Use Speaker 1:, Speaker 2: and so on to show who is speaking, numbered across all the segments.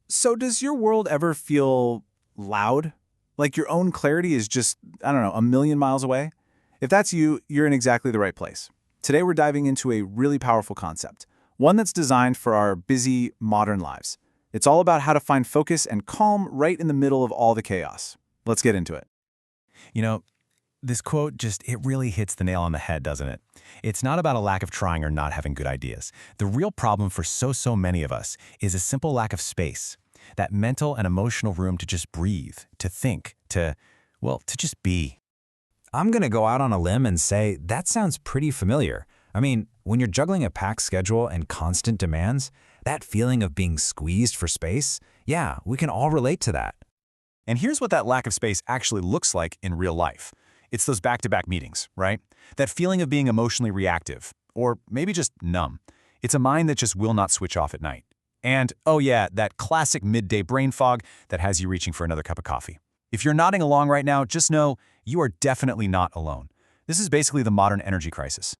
Speaker 1: So does your world ever feel loud? Like your own clarity is just, I don't know, a million miles away? If that's you, you're in exactly the right place. Today we're diving into a really powerful concept, one that's designed for our busy, modern lives. It's all about how to find focus and calm right in the middle of all the chaos. Let's get into it.
Speaker 2: You know, this quote it really hits the nail on the head, doesn't it? It's not about a lack of trying or not having good ideas. The real problem for so many of us is a simple lack of space. That mental and emotional room to just breathe, to think, to just be.
Speaker 3: I'm going to go out on a limb and say that sounds pretty familiar. I mean, when you're juggling a packed schedule and constant demands, that feeling of being squeezed for space, yeah, we can all relate to that.
Speaker 2: And here's what that lack of space actually looks like in real life. It's those back-to-back meetings, right? That feeling of being emotionally reactive, or maybe just numb. It's a mind that just will not switch off at night. And, oh yeah, that classic midday brain fog that has you reaching for another cup of coffee. If you're nodding along right now, just know you are definitely not alone. This is basically the modern energy crisis.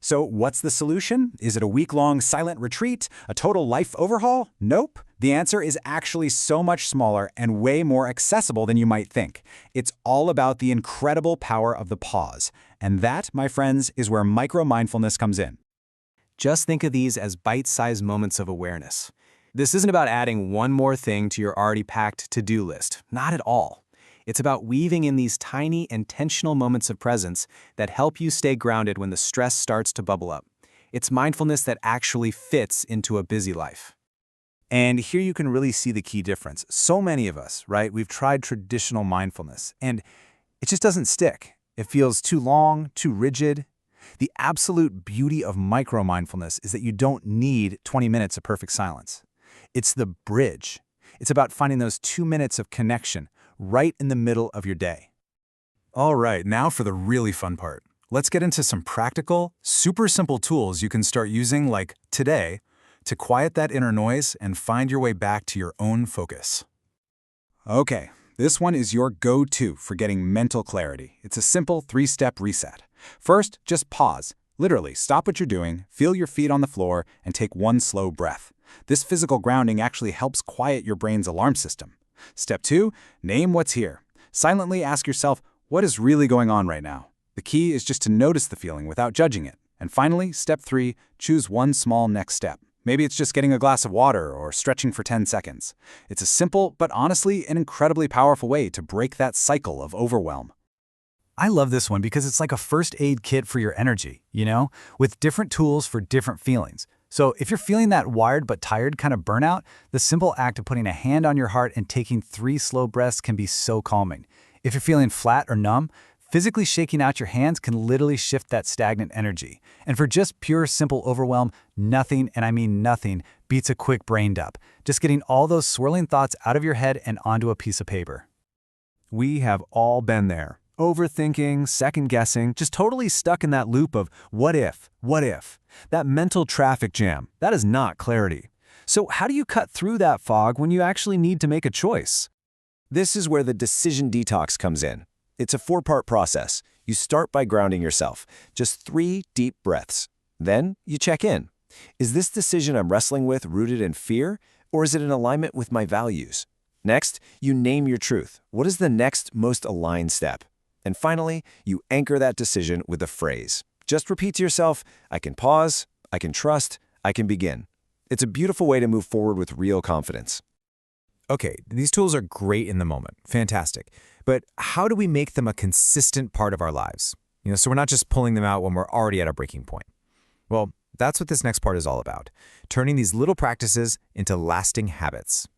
Speaker 3: So what's the solution? Is it a week-long silent retreat? A total life overhaul? Nope. The answer is actually so much smaller and way more accessible than you might think. It's all about the incredible power of the pause. And that, my friends, is where micro-mindfulness comes in.
Speaker 4: Just think of these as bite-sized moments of awareness. This isn't about adding one more thing to your already packed to-do list. Not at all. It's about weaving in these tiny, intentional moments of presence that help you stay grounded when the stress starts to bubble up. It's mindfulness that actually fits into a busy life.
Speaker 1: And here you can really see the key difference. So many of us, right, we've tried traditional mindfulness, and it just doesn't stick. It feels too long, too rigid. The absolute beauty of micro-mindfulness is that you don't need 20 minutes of perfect silence. It's the bridge. It's about finding those 2 minutes of connection right in the middle of your day. All right, now for the really fun part. Let's get into some practical, super simple tools you can start using like today to quiet that inner noise and find your way back to your own focus. Okay, this one is your go-to for getting mental clarity. It's a simple 3-step reset. First, just pause. Literally, stop what you're doing, feel your feet on the floor, and take one slow breath. This physical grounding actually helps quiet your brain's alarm system. Step 2, name what's here. Silently ask yourself, what is really going on right now? The key is just to notice the feeling without judging it. And finally, step 3, choose one small next step. Maybe it's just getting a glass of water or stretching for 10 seconds. It's a simple, but honestly, an incredibly powerful way to break that cycle of overwhelm.
Speaker 3: I love this one because it's like a first aid kit for your energy, with different tools for different feelings. So if you're feeling that wired but tired kind of burnout, the simple act of putting a hand on your heart and taking 3 slow breaths can be so calming. If you're feeling flat or numb, physically shaking out your hands can literally shift that stagnant energy. And for just pure, simple overwhelm, nothing, and I mean nothing, beats a quick brain dump. Just getting all those swirling thoughts out of your head and onto a piece of paper.
Speaker 2: We have all been there. Overthinking, second-guessing, just totally stuck in that loop of what if? That mental traffic jam, that is not clarity. So how do you cut through that fog when you actually need to make a choice?
Speaker 5: This is where the decision detox comes in. It's a 4-part process. You start by grounding yourself. Just 3 deep breaths. Then you check in. Is this decision I'm wrestling with rooted in fear, or is it in alignment with my values? Next, you name your truth. What is the next most aligned step? And finally, you anchor that decision with a phrase. Just repeat to yourself, I can pause, I can trust, I can begin. It's a beautiful way to move forward with real confidence.
Speaker 3: Okay, these tools are great in the moment, fantastic. But how do we make them a consistent part of our lives? So we're not just pulling them out when we're already at a breaking point. Well, that's what this next part is all about, turning these little practices into lasting habits.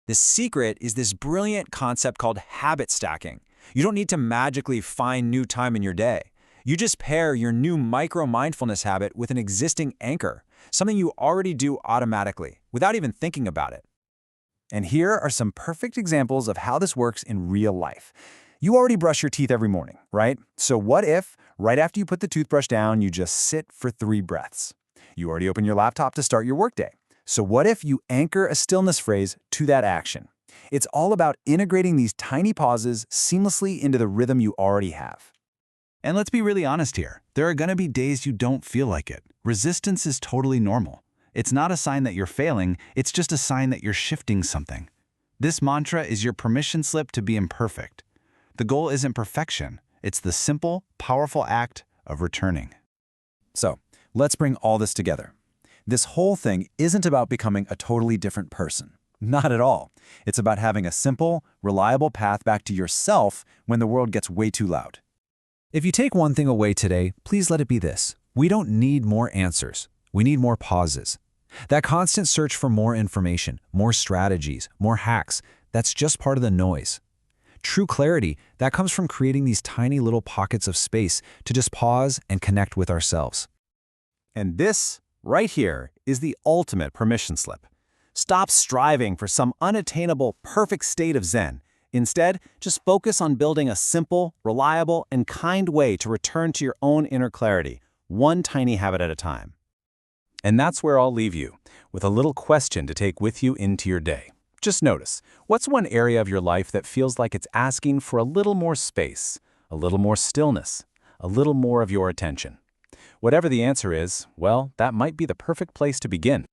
Speaker 1: The secret is this brilliant concept called habit stacking. You don't need to magically find new time in your day. You just pair your new micro-mindfulness habit with an existing anchor, something you already do automatically, without even thinking about it. And here are some perfect examples of how this works in real life. You already brush your teeth every morning, right? So what if, right after you put the toothbrush down, you just sit for 3 breaths? You already open your laptop to start your workday. So what if you anchor a stillness phrase to that action? It's all about integrating these tiny pauses seamlessly into the rhythm you already have. And let's be really honest here. There are going to be days you don't feel like it. Resistance is totally normal.
Speaker 2: It's not a sign that you're failing, it's just a sign that you're shifting something. This mantra is your permission slip to be imperfect. The goal isn't perfection, it's the simple, powerful act of returning.
Speaker 1: So, let's bring all this together. This whole thing isn't about becoming a totally different person. Not at all. It's about having a simple, reliable path back to yourself when the world gets way too loud. If you take one thing away today, please let it be this. We don't need more answers. We need more pauses. That constant search for more information, more strategies, more hacks, that's just part of the noise. True clarity, that comes from creating these tiny little pockets of space to just pause and connect with ourselves.
Speaker 4: And this, right here, is the ultimate permission slip. Stop striving for some unattainable, perfect state of Zen. Instead, just focus on building a simple, reliable, and kind way to return to your own inner clarity, one tiny habit at a time. And that's where I'll leave you, with a little question to take with you into your day. Just notice, what's one area of your life that feels like it's asking for a little more space, a little more stillness, a little more of your attention? Whatever the answer is, well, that might be the perfect place to begin.